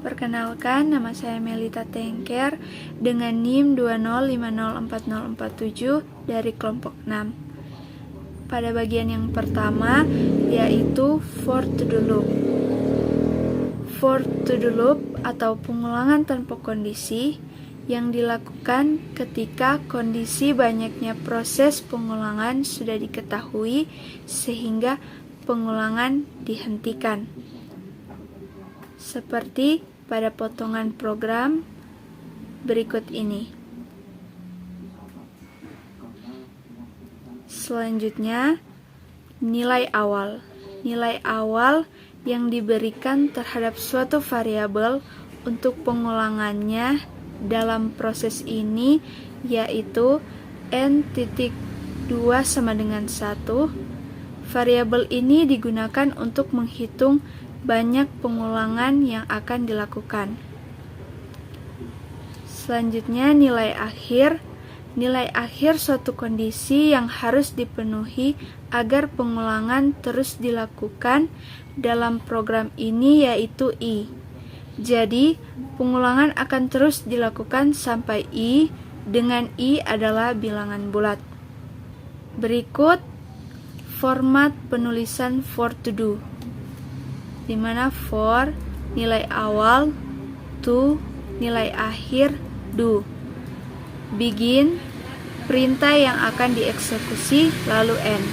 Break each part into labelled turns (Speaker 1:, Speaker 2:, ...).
Speaker 1: Perkenalkan, nama saya Melita Tengker dengan NIM 205040447 dari kelompok 6. Pada bagian yang pertama, yaitu for to do loop. For to do loop atau pengulangan tanpa kondisi yang dilakukan ketika kondisi banyaknya proses pengulangan sudah diketahui sehingga pengulangan dihentikan. Seperti pada potongan program berikut ini. Selanjutnya, nilai awal. Nilai awal yang diberikan terhadap suatu variabel untuk pengulangannya dalam proses ini yaitu n.2 sama dengan 1. Variabel ini digunakan untuk menghitung banyak pengulangan yang akan dilakukan. Selanjutnya, nilai akhir. Nilai akhir suatu kondisi yang harus dipenuhi agar pengulangan terus dilakukan dalam program ini yaitu I. Jadi, pengulangan akan terus dilakukan sampai I, dengan I adalah bilangan bulat. Berikut format penulisan for to do, di mana for nilai awal, to nilai akhir, do. Begin perintah yang akan dieksekusi, lalu end.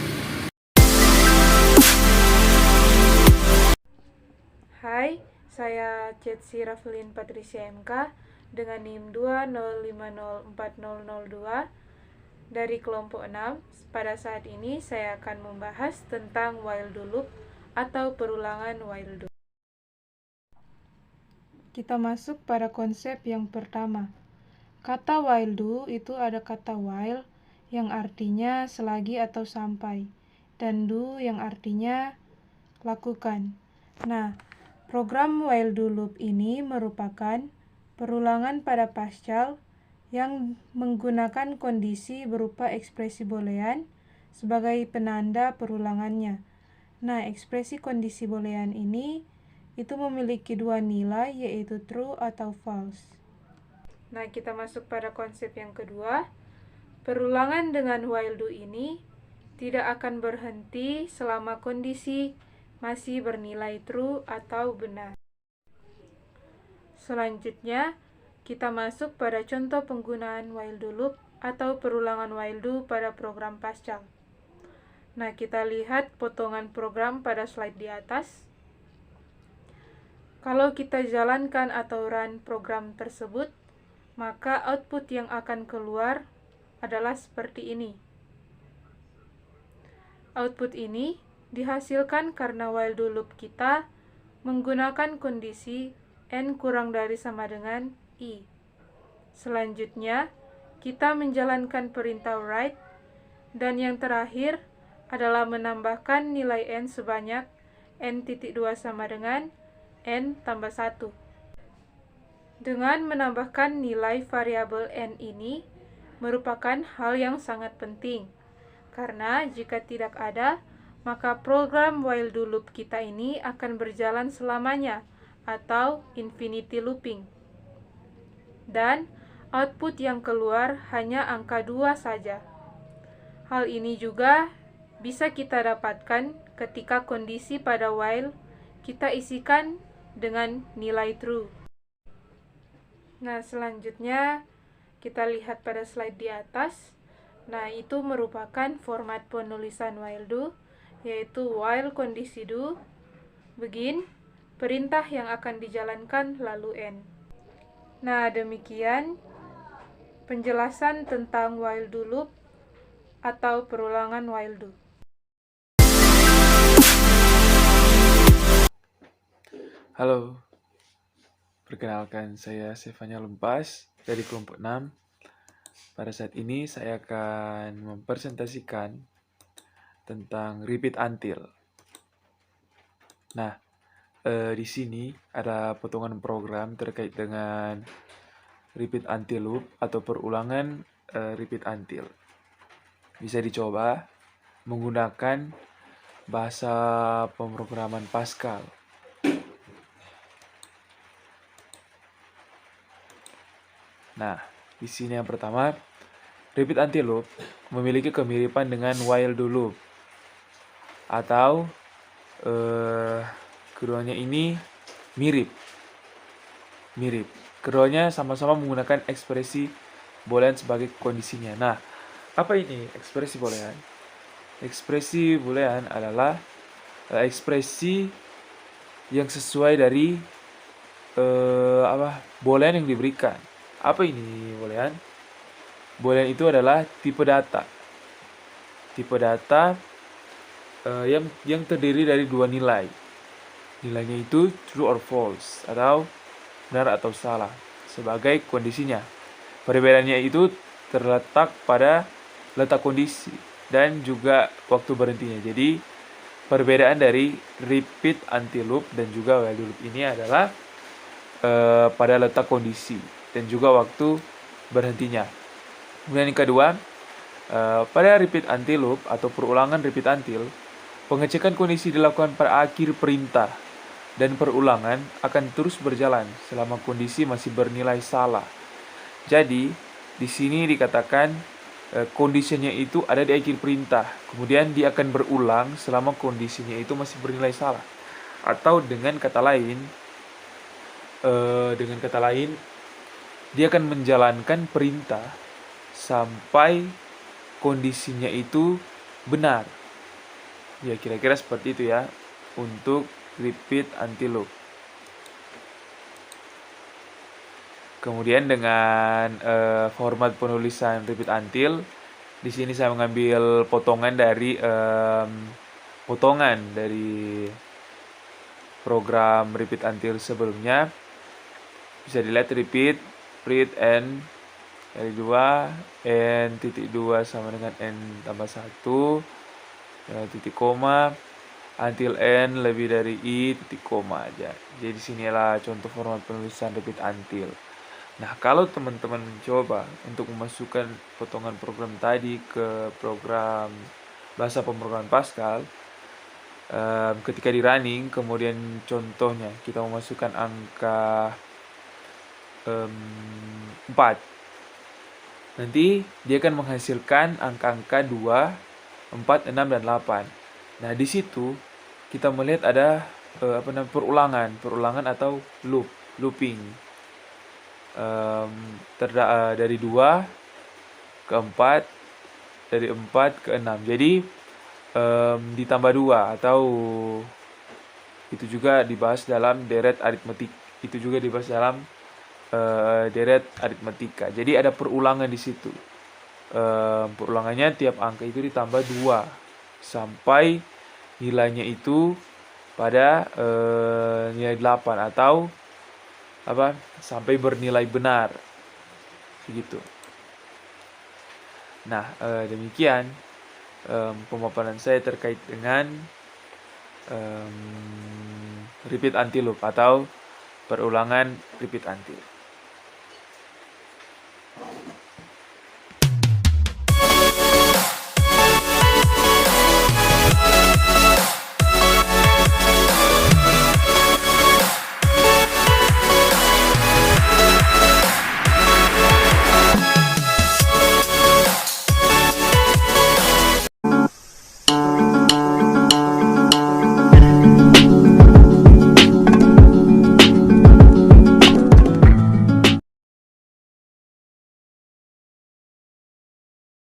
Speaker 2: Hai, saya Cetsi Raflin Patricia MK dengan NIM 2050402 dari kelompok 6. Pada saat ini saya akan membahas tentang while do loop atau perulangan while do. Kita masuk pada konsep yang pertama. Kata while do itu ada kata while yang artinya selagi atau sampai, dan do yang artinya lakukan. Nah, program while do loop ini merupakan perulangan pada Pascal yang menggunakan kondisi berupa ekspresi boolean sebagai penanda perulangannya. Nah, ekspresi kondisi boolean ini itu memiliki dua nilai, yaitu true atau false. Nah, kita masuk pada konsep yang kedua. Perulangan dengan while do ini tidak akan berhenti selama kondisi masih bernilai true atau benar. Selanjutnya, kita masuk pada contoh penggunaan while do loop atau perulangan while do pada program Pascal. Nah, kita lihat potongan program pada slide di atas. Kalau kita jalankan atau run program tersebut, maka output yang akan keluar adalah seperti ini. Output ini dihasilkan karena while do loop kita menggunakan kondisi n kurang dari sama dengan i. Selanjutnya, kita menjalankan perintah write, dan yang terakhir adalah menambahkan nilai n sebanyak n.2 sama dengan n tambah 1. Dengan menambahkan nilai variabel n ini merupakan hal yang sangat penting, karena jika tidak ada, maka program while do loop kita ini akan berjalan selamanya, atau infinity looping. Dan output yang keluar hanya angka 2 saja. Hal ini juga bisa kita dapatkan ketika kondisi pada while kita isikan dengan nilai true. Nah, selanjutnya kita lihat pada slide di atas. Nah, itu merupakan format penulisan while do, yaitu while kondisi do, begin, perintah yang akan dijalankan, lalu end. Nah, demikian penjelasan tentang while do loop atau perulangan while do.
Speaker 3: Halo, perkenalkan saya Stefania Lumpas dari kelompok 6. Pada saat ini saya akan mempresentasikan tentang repeat until. Nah, di sini ada potongan program terkait dengan repeat until loop atau perulangan repeat until. Bisa dicoba menggunakan bahasa pemrograman Pascal. Nah, di sini yang pertama, repeat anti loop memiliki kemiripan dengan while do loop, atau keduanya ini mirip. Keduanya sama-sama menggunakan ekspresi boolean sebagai kondisinya. Nah, apa ini ekspresi boolean? Ekspresi boolean adalah ekspresi yang sesuai dari boolean yang diberikan. Apa ini boolean? Boolean itu adalah tipe data. Tipe data yang terdiri dari dua nilai. Nilainya itu true or false, atau benar atau salah, sebagai kondisinya. Perbedaannya itu terletak pada letak kondisi dan juga waktu berhentinya. Jadi perbedaan dari repeat anti loop dan juga while do loop ini adalah pada letak kondisi dan juga waktu berhentinya. Kemudian yang kedua, pada repeat anti loop atau perulangan repeat until, pengecekan kondisi dilakukan pada akhir perintah dan perulangan akan terus berjalan selama kondisi masih bernilai salah. Jadi, di sini dikatakan kondisinya itu ada di akhir perintah, kemudian dia akan berulang selama kondisinya itu masih bernilai salah. Atau dengan kata lain, dia akan menjalankan perintah sampai kondisinya itu benar. Ya, kira-kira seperti itu ya untuk repeat anti loop. Kemudian dengan format penulisan repeat until, di sini saya mengambil potongan dari program repeat until sebelumnya. Bisa dilihat repeat n dari 2, n titik 2 sama dengan n tambah 1, titik koma, until n lebih dari i titik koma aja. Jadi sinilah contoh format penulisan repeat until. Nah, kalau teman-teman mencoba untuk memasukkan potongan program tadi ke program bahasa pemrograman Pascal, ketika di running, kemudian contohnya kita memasukkan angka 4, nanti dia akan menghasilkan angka-angka 2, 4, 6, dan 8. Nah, di situ kita melihat ada perulangan atau looping. Dari 2 ke 4, dari 4 ke 6. Jadi ditambah 2, atau itu juga dibahas dalam deret aritmetik. Itu juga dibahas dalam deret aritmetika. Jadi ada perulangan di situ. Perulangannya tiap angka itu ditambah 2 sampai nilainya itu pada nilai 8, atau sampai bernilai benar, begitu. Nah, demikian pemaparan saya terkait dengan repeat anti loop atau perulangan repeat until.